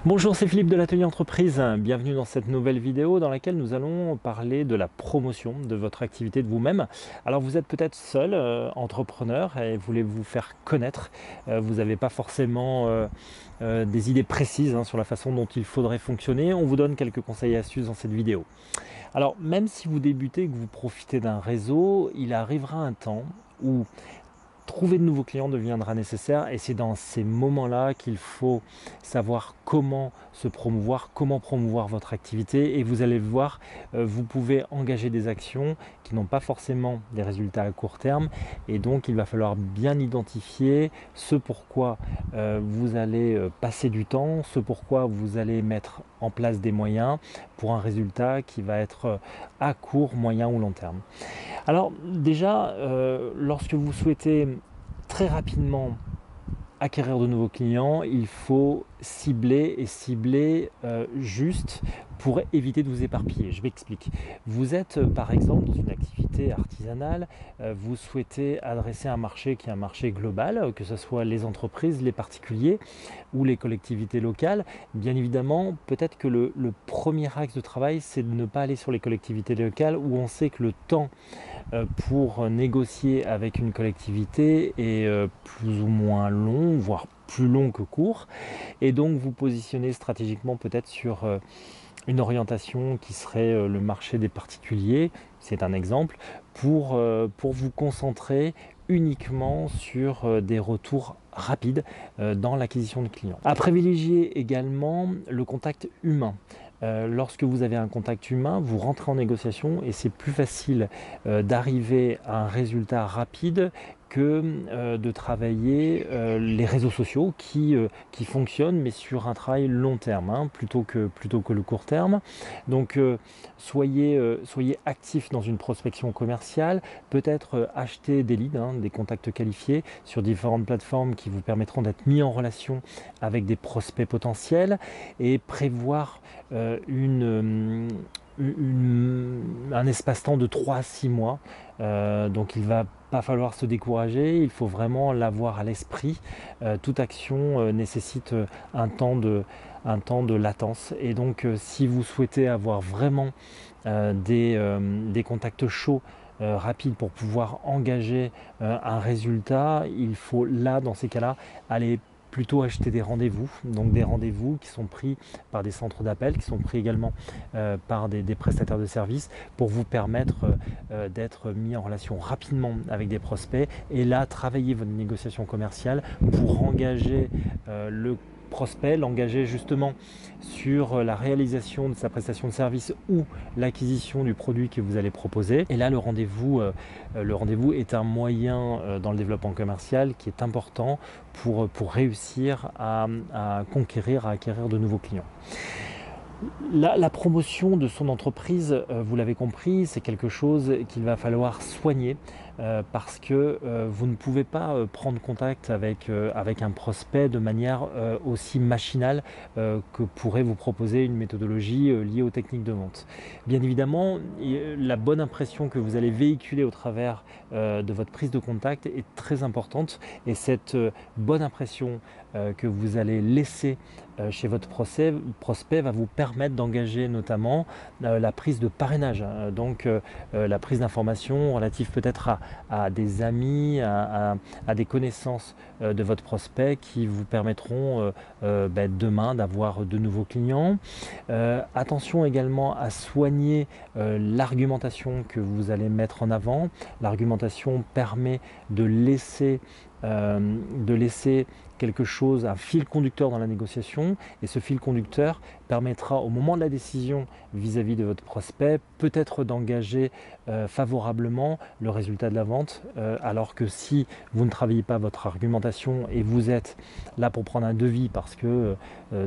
Bonjour, c'est Philippe de l'Atelier Entreprise. Bienvenue dans cette nouvelle vidéo dans laquelle nous allons parler de la promotion de votre activité de vous-même. Alors vous êtes peut-être seul entrepreneur et voulez vous faire connaître. Vous n'avez pas forcément des idées précises sur la façon dont il faudrait fonctionner. On vous donne quelques conseils et astuces dans cette vidéo. Alors même si vous débutez et que vous profitez d'un réseau, il arrivera un temps où trouver de nouveaux clients deviendra nécessaire et c'est dans ces moments-là qu'il faut savoir comment se promouvoir, comment promouvoir votre activité et vous allez le voir, vous pouvez engager des actions qui n'ont pas forcément des résultats à court terme et donc il va falloir bien identifier ce pourquoi vous allez passer du temps, ce pourquoi vous allez mettre en place des moyens pour un résultat qui va être à court, moyen ou long terme. Alors déjà, lorsque vous souhaitez très rapidement acquérir de nouveaux clients, il faut cibler et cibler juste pour éviter de vous éparpiller. Je m'explique. Vous êtes par exemple dans une activité artisanale, vous souhaitez adresser un marché qui est un marché global, que ce soit les entreprises, les particuliers ou les collectivités locales. Bien évidemment, peut-être que le premier axe de travail, c'est de ne pas aller sur les collectivités locales où on sait que le temps pour négocier avec une collectivité est plus ou moins long, voire plus long que court. Et donc vous positionnez stratégiquement peut-être sur une orientation qui serait le marché des particuliers, c'est un exemple, pour vous concentrer uniquement sur des retours rapides dans l'acquisition de clients. À privilégier également le contact humain. Lorsque vous avez un contact humain, vous rentrez en négociation et c'est plus facile d'arriver à un résultat rapide que de travailler les réseaux sociaux qui fonctionnent mais sur un travail long terme plutôt que le court terme. Donc soyez actifs dans une prospection commerciale, peut-être acheter des leads, des contacts qualifiés sur différentes plateformes qui vous permettront d'être mis en relation avec des prospects potentiels et prévoir un espace-temps de 3 à 6 mois. Donc il ne va pas falloir se décourager, il faut vraiment l'avoir à l'esprit. Toute action nécessite un temps de latence. Et donc si vous souhaitez avoir vraiment des contacts chauds, rapides pour pouvoir engager un résultat, il faut là, dans ces cas-là, aller plutôt acheter des rendez-vous, donc des rendez-vous qui sont pris par des centres d'appel, qui sont pris également par des prestataires de services pour vous permettre d'être mis en relation rapidement avec des prospects et là travailler votre négociation commerciale pour engager le prospect, l'engager justement sur la réalisation de sa prestation de service ou l'acquisition du produit que vous allez proposer. Et là, le rendez-vous est un moyen dans le développement commercial qui est important pour réussir à conquérir, à acquérir de nouveaux clients. La promotion de son entreprise, vous l'avez compris, c'est quelque chose qu'il va falloir soigner parce que vous ne pouvez pas prendre contact avec un prospect de manière aussi machinale que pourrait vous proposer une méthodologie liée aux techniques de vente. Bien évidemment, la bonne impression que vous allez véhiculer au travers de votre prise de contact est très importante et cette bonne impression que vous allez laisser chez votre prospect va vous permettre d'engager notamment la prise de parrainage, donc la prise d'informations relatives peut-être à des amis, à des connaissances de votre prospect qui vous permettront demain d'avoir de nouveaux clients. Attention également à soigner l'argumentation que vous allez mettre en avant. L'argumentation permet de laisser quelque chose, un fil conducteur dans la négociation et ce fil conducteur permettra au moment de la décision vis-à-vis de votre prospect peut-être d'engager favorablement le résultat de la vente alors que si vous ne travaillez pas votre argumentation et vous êtes là pour prendre un devis parce que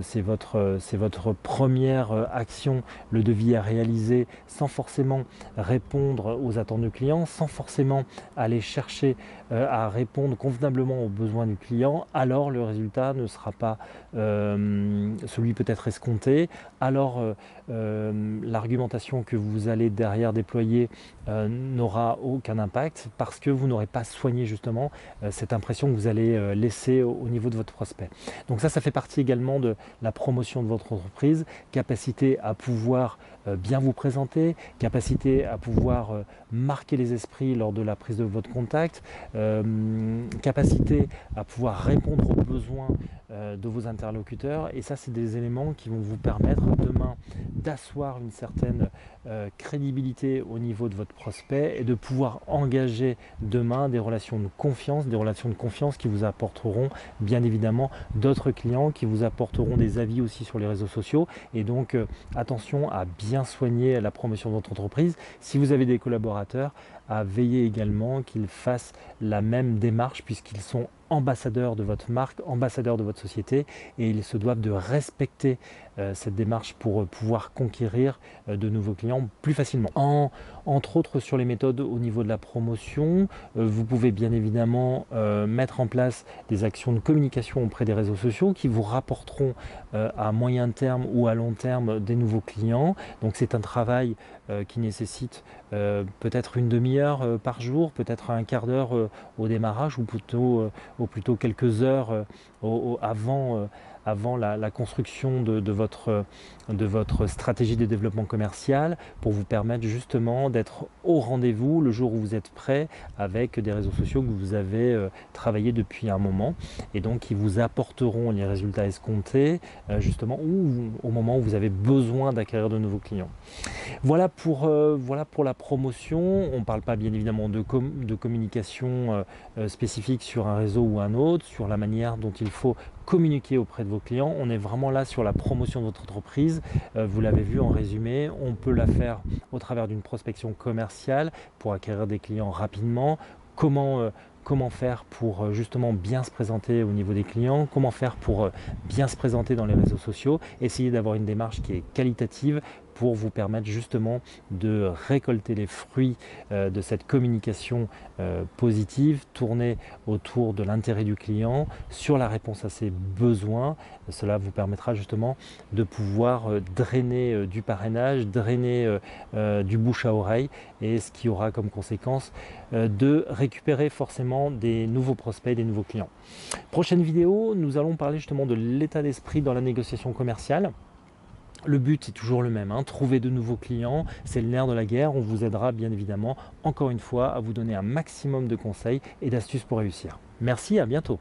c'est votre première action, le devis à réaliser sans forcément répondre aux attentes du client, sans forcément aller chercher à répondre convenablement aux besoins du client, alors le résultat ne sera pas celui peut-être escompté présenter, alors l'argumentation que vous allez derrière déployer n'aura aucun impact parce que vous n'aurez pas soigné justement cette impression que vous allez laisser au niveau de votre prospect. Donc ça fait partie également de la promotion de votre entreprise, capacité à pouvoir bien vous présenter, capacité à pouvoir marquer les esprits lors de la prise de votre contact, capacité à pouvoir répondre aux besoins de vos interlocuteurs, et ça c'est des éléments qui vont vous permettre demain d'asseoir une certaine crédibilité au niveau de votre prospect et de pouvoir engager demain des relations de confiance qui vous apporteront bien évidemment d'autres clients, qui vous apporteront des avis aussi sur les réseaux sociaux. Et donc attention à bien soigner la promotion de votre entreprise. Si vous avez des collaborateurs, à veiller également qu'ils fassent la même démarche puisqu'ils sont ambassadeurs de votre marque, ambassadeurs de votre société, et ils se doivent de respecter cette démarche pour pouvoir conquérir de nouveaux clients plus facilement. Entre autres, sur les méthodes au niveau de la promotion, vous pouvez bien évidemment mettre en place des actions de communication auprès des réseaux sociaux qui vous rapporteront à moyen terme ou à long terme des nouveaux clients. Donc c'est un travail qui nécessite peut-être une demi-heure par jour, peut-être un quart d'heure au démarrage, ou plutôt quelques heures avant la construction de votre stratégie de développement commercial, pour vous permettre justement d'être au rendez-vous le jour où vous êtes prêt avec des réseaux sociaux que vous avez travaillé depuis un moment, et donc qui vous apporteront les résultats escomptés justement au moment où vous avez besoin d'acquérir de nouveaux clients. Voilà pour la promotion. On ne parle pas bien évidemment de communication spécifique sur un réseau ou un autre, sur la manière dont il faut communiquer auprès de vos clients. On est vraiment là sur la promotion de votre entreprise. Vous l'avez vu en résumé, on peut la faire au travers d'une prospection commerciale pour acquérir des clients rapidement. Comment faire pour justement bien se présenter au niveau des clients, comment faire pour bien se présenter dans les réseaux sociaux, essayer d'avoir une démarche qui est qualitative pour vous permettre justement de récolter les fruits de cette communication positive, tournée autour de l'intérêt du client, sur la réponse à ses besoins. Cela vous permettra justement de pouvoir drainer du parrainage, drainer du bouche à oreille, et ce qui aura comme conséquence de récupérer forcément des nouveaux prospects, des nouveaux clients. Prochaine vidéo, nous allons parler justement de l'état d'esprit dans la négociation commerciale. Le but est toujours le même, trouver de nouveaux clients, c'est le nerf de la guerre. On vous aidera bien évidemment, encore une fois, à vous donner un maximum de conseils et d'astuces pour réussir. Merci, à bientôt.